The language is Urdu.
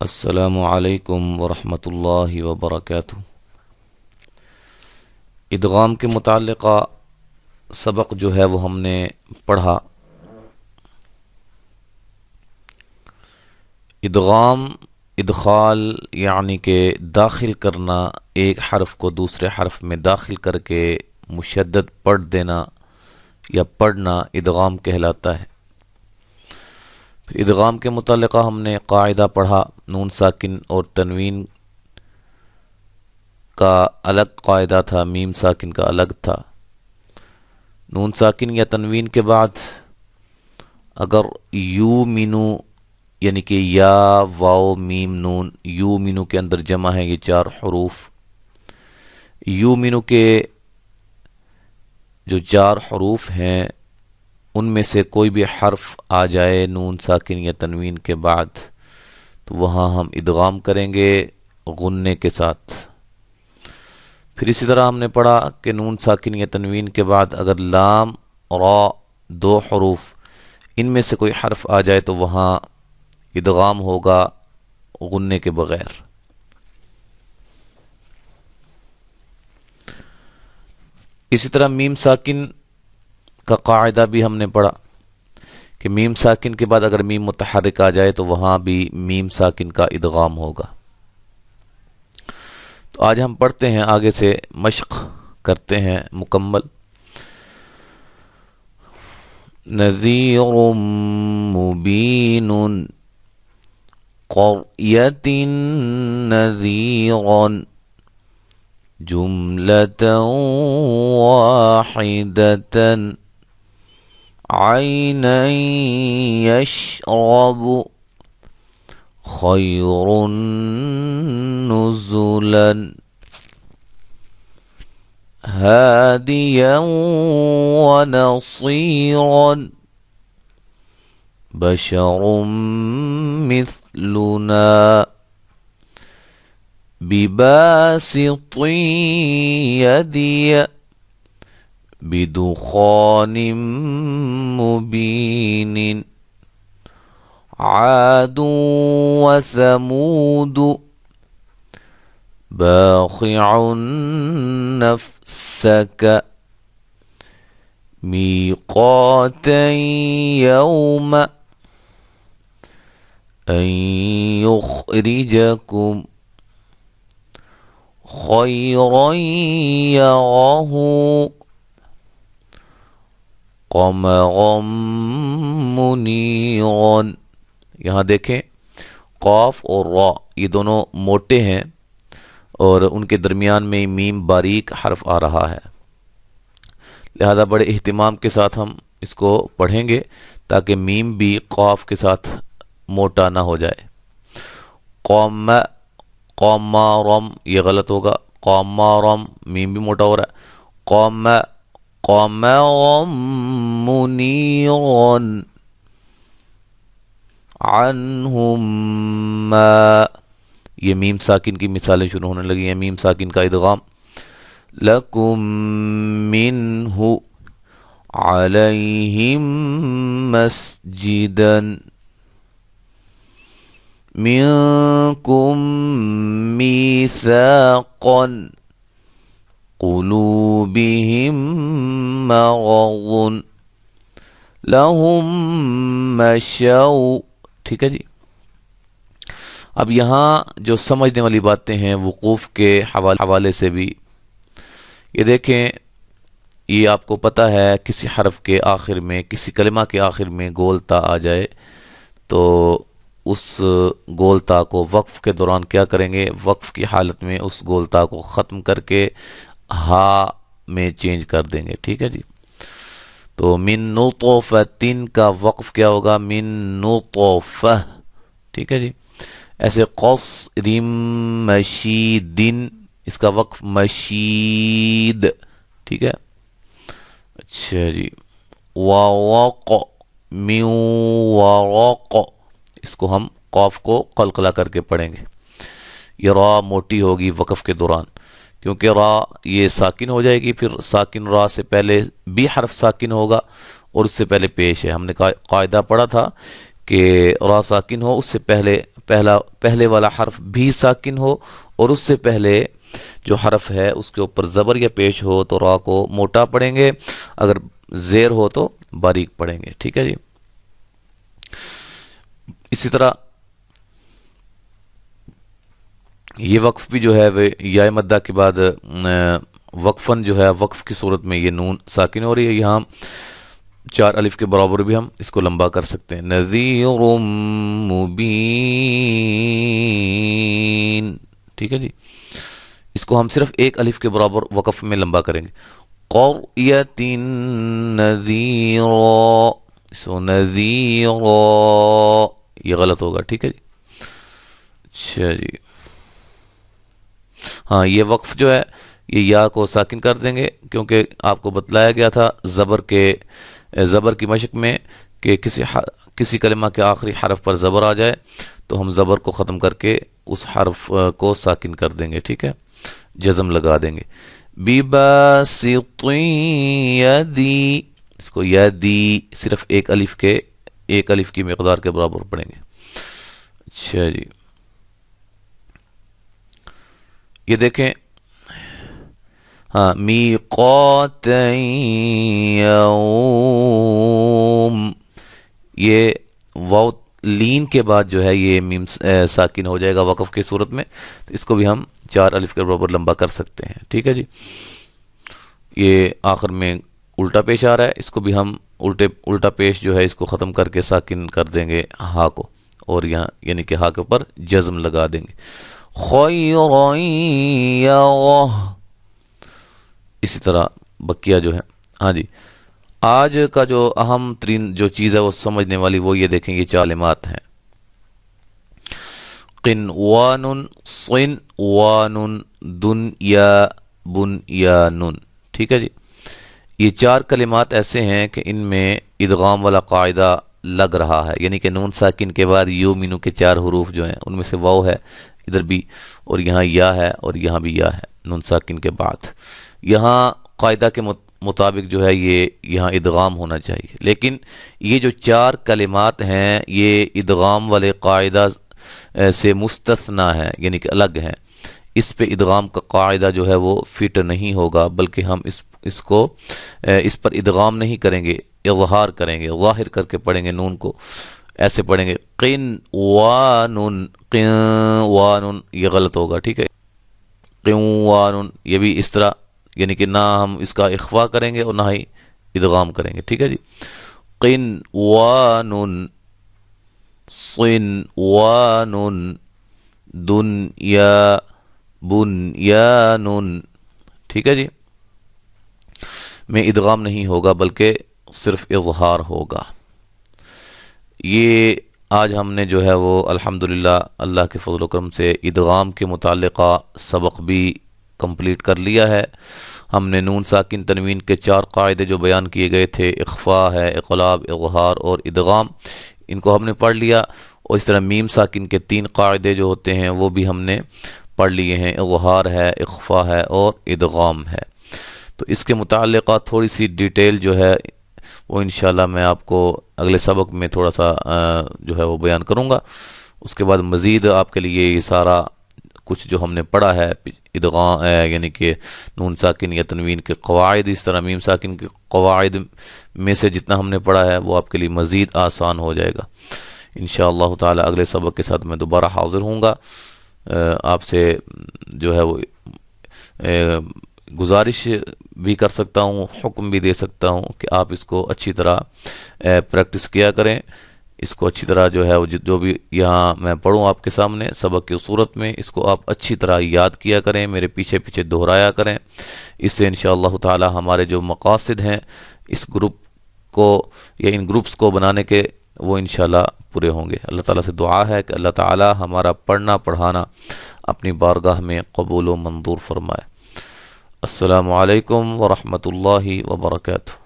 السلام علیکم ورحمۃ اللہ وبرکاتہ۔ ادغام کے متعلقہ سبق جو ہے وہ ہم نے پڑھا۔ ادغام ادخال یعنی کہ داخل کرنا، ایک حرف کو دوسرے حرف میں داخل کر کے مشدد پڑھ دینا یا پڑھنا ادغام کہلاتا ہے۔ پھر ادغام کے متعلقہ ہم نے قاعدہ پڑھا، نون ساکن اور تنوین کا الگ قاعدہ تھا، میم ساکن کا الگ تھا۔ نون ساکن یا تنوین کے بعد اگر یو مینو یعنی کہ یا واو میم نون، یو مینو کے اندر جمع ہے یہ چار حروف، یو مینو کے جو چار حروف ہیں ان میں سے کوئی بھی حرف آ جائے نون ساکن یا تنوین کے بعد تو وہاں ہم ادغام کریں گے غننے کے ساتھ۔ پھر اسی طرح ہم نے پڑھا کہ نون ساکن یا تنوین کے بعد اگر لام را دو حروف ان میں سے کوئی حرف آ جائے تو وہاں ادغام ہوگا غننے کے بغیر۔ اسی طرح میم ساکن کا قاعدہ بھی ہم نے پڑھا کہ میم ساکن کے بعد اگر میم متحرک آ جائے تو وہاں بھی میم ساکن کا ادغام ہوگا۔ تو آج ہم پڑھتے ہیں، آگے سے مشق کرتے ہیں مکمل۔ نذیر مبین قریۃ نذیرا جملة واحدة عينا يشرب خير نزلا هاديا ونصيرا بشر مثلنا بباسط يدي بدخان مبين عاد وثمود باخع نفسك ميقاتا يوم أن يخرجكم خيرا يره قمرا منيرا۔ یہاں دیکھیں قاف اور را یہ دونوں موٹے ہیں اور ان کے درمیان میں میم باریک حرف آ رہا ہے، لہذا بڑے اہتمام کے ساتھ ہم اس کو پڑھیں گے تاکہ میم بھی قاف کے ساتھ موٹا نہ ہو جائے۔ قوم قومارم یہ غلط ہوگا، قومارم میم بھی موٹا ہو رہا ہے۔ قوم قومرم منیرا عنہم ما، یہ میم ساکن کی مثالیں شروع ہونے لگی ہیں، میم ساکن کا ادغام۔ لکم منہ علیہم مسجدا منکم میثاقا قلوبہم مرض لہم مشوا، ٹھیک ہے جی۔ اب یہاں جو سمجھنے والی باتیں ہیں وقوف کے حوالے سے بھی، یہ دیکھیں یہ آپ کو پتہ ہے کسی حرف کے آخر میں، کسی کلمہ کے آخر میں گول تا آ جائے تو اس گول تا کو وقف کے دوران کیا کریں گے، وقف کی حالت میں اس گول تا کو ختم کر کے ہا میں چینج کر دیں گے، ٹھیک ہے جی۔ تو من نطفۃ کا وقف کیا ہوگا، من نطفہ، ٹھیک ہے جی۔ ایسے قصر مشید اس کا وقف مشید، ٹھیک ہے۔ اچھا جی، ورق من ورق اس کو ہم قاف کو قلقلہ کر کے پڑھیں گے، یہ را موٹی ہوگی وقف کے دوران کیونکہ را یہ ساکن ہو جائے گی، پھر ساکن را سے پہلے بھی حرف ساکن ہوگا اور اس سے پہلے پیش ہے۔ ہم نے قاعدہ پڑھا تھا کہ را ساکن ہو اس سے پہلے پہلے والا حرف بھی ساکن ہو اور اس سے پہلے جو حرف ہے اس کے اوپر زبر یا پیش ہو تو را کو موٹا پڑھیں گے، اگر زیر ہو تو باریک پڑھیں گے، ٹھیک ہے جی۔ اسی طرح یہ وقف بھی جو ہے وہ یا مدہ کے بعد وقفن جو ہے وقف کی صورت میں یہ نون ساکن ہو رہی ہے، یہاں 4 الف کے برابر بھی ہم اس کو لمبا کر سکتے ہیں، نذیر مبین، ٹھیک ہے جی۔ اس کو ہم صرف 1 الف کے برابر وقف میں لمبا کریں گے، قریۃ نذیرا، سو نذیرا، یہ غلط ہوگا، ٹھیک ہے جی۔ اچھا جی، ہاں یہ وقف جو ہے یہ یا کو ساکن کر دیں گے، کیونکہ آپ کو بتلایا گیا تھا زبر کی مشق میں کہ کسی کلمہ کے آخری حرف پر زبر آ جائے تو ہم زبر کو ختم کر کے اس حرف کو ساکن کر دیں گے، ٹھیک ہے، جزم لگا دیں گے۔ بِبَاسِطٍ یدی، اس کو یدی صرف 1 الف کی مقدار کے برابر پڑھیں گے۔ اچھا جی، یہ دیکھیں، ہاں میقات یوم، یہ واو لین کے بعد جو ہے یہ میم ساکن ہو جائے گا وقف کی صورت میں، تو اس کو بھی ہم 4 الف کے برابر لمبا کر سکتے ہیں، ٹھیک ہے جی۔ یہ آخر میں الٹا پیش آ رہا ہے، اس کو بھی ہم الٹا پیش جو ہے اس کو ختم کر کے ساکن کر دیں گے ہا کو، اور یہاں یعنی کہ ہا کے اوپر جزم لگا دیں گے، خیرا یرہ، اسی طرح بقیہ جو ہے۔ ہاں جی، آج کا جو اہم ترین جو چیز ہے وہ سمجھنے والی، وہ یہ دیکھیں یہ 4 کلمات ہیں، قنوان، صنوان، دنیا، بنیان، ٹھیک ہے جی۔ یہ 4 کلمات ایسے ہیں کہ ان میں ادغام والا قاعدہ لگ رہا ہے، یعنی کہ نون ساکن کے بعد یو مینو کے 4 حروف جو ہیں ان میں سے واو ہے ادھر بھی، اور یہاں یا ہے اور یہاں بھی یا ہے نون ساکن کے بعد، یہاں قاعدہ کے مطابق جو ہے یہ یہاں ادغام ہونا چاہیے، لیکن یہ جو 4 کلمات ہیں یہ ادغام والے قاعدہ سے مستثنا ہے، یعنی کہ الگ ہیں، اس پہ ادغام کا قاعدہ جو ہے وہ فٹ نہیں ہوگا، بلکہ ہم اس پر ادغام نہیں کریں گے، اظہار کریں گے، ظاہر کر کے پڑھیں گے، نون کو ایسے پڑھیں گے، قنوان، قنوان، یہ غلط ہوگا، ٹھیک ہے، قنوان، یہ بھی اس طرح، یعنی کہ نہ ہم اس کا اخفا کریں گے اور نہ ہی ادغام کریں گے، ٹھیک ہے جی۔ قنوان، صنوان، دنیا، بنیان، ٹھیک ہے جی، میں ادغام نہیں ہوگا بلکہ صرف اظہار ہوگا۔ یہ آج ہم نے جو ہے وہ الحمدللہ اللہ کے فضل و کرم سے ادغام کے متعلقہ سبق بھی کمپلیٹ کر لیا ہے۔ ہم نے نون ساکن تنوین کے 4 قاعدے جو بیان کیے گئے تھے، اخفا ہے، اقلاب، اظہار اور ادغام، ان کو ہم نے پڑھ لیا، اور اس طرح میم ساکن کے 3 قاعدے جو ہوتے ہیں وہ بھی ہم نے پڑھ لیے ہیں، اظہار ہے، اخفا ہے اور ادغام ہے۔ تو اس کے متعلقہ تھوڑی سی ڈیٹیل جو ہے وہ انشاءاللہ میں آپ کو اگلے سبق میں تھوڑا سا جو ہے وہ بیان کروں گا۔ اس کے بعد مزید آپ کے لیے یہ سارا کچھ جو ہم نے پڑھا ہے ادغام یعنی کہ نون ساکن یا تنوین کے قواعد، اس طرح میم ساکن کے قواعد میں سے جتنا ہم نے پڑھا ہے وہ آپ کے لیے مزید آسان ہو جائے گا انشاءاللہ تعالی۔ اگلے سبق کے ساتھ میں دوبارہ حاضر ہوں گا۔ آپ سے جو ہے وہ گزارش بھی کر سکتا ہوں، حکم بھی دے سکتا ہوں کہ آپ اس کو اچھی طرح پریکٹس کیا کریں، اس کو اچھی طرح جو ہے جو بھی یہاں میں پڑھوں آپ کے سامنے سبق کی صورت میں، اس کو آپ اچھی طرح یاد کیا کریں، میرے پیچھے پیچھے دہرایا کریں۔ اس سے انشاءاللہ تعالی ہمارے جو مقاصد ہیں اس گروپ کو یا ان گروپس کو بنانے کے، وہ انشاءاللہ پورے ہوں گے۔ اللہ تعالیٰ سے دعا ہے کہ اللہ تعالیٰ ہمارا پڑھنا پڑھانا اپنی بارگاہ میں قبول و منظور فرمائے۔ السلام علیکم ورحمۃ اللہ وبرکاتہ۔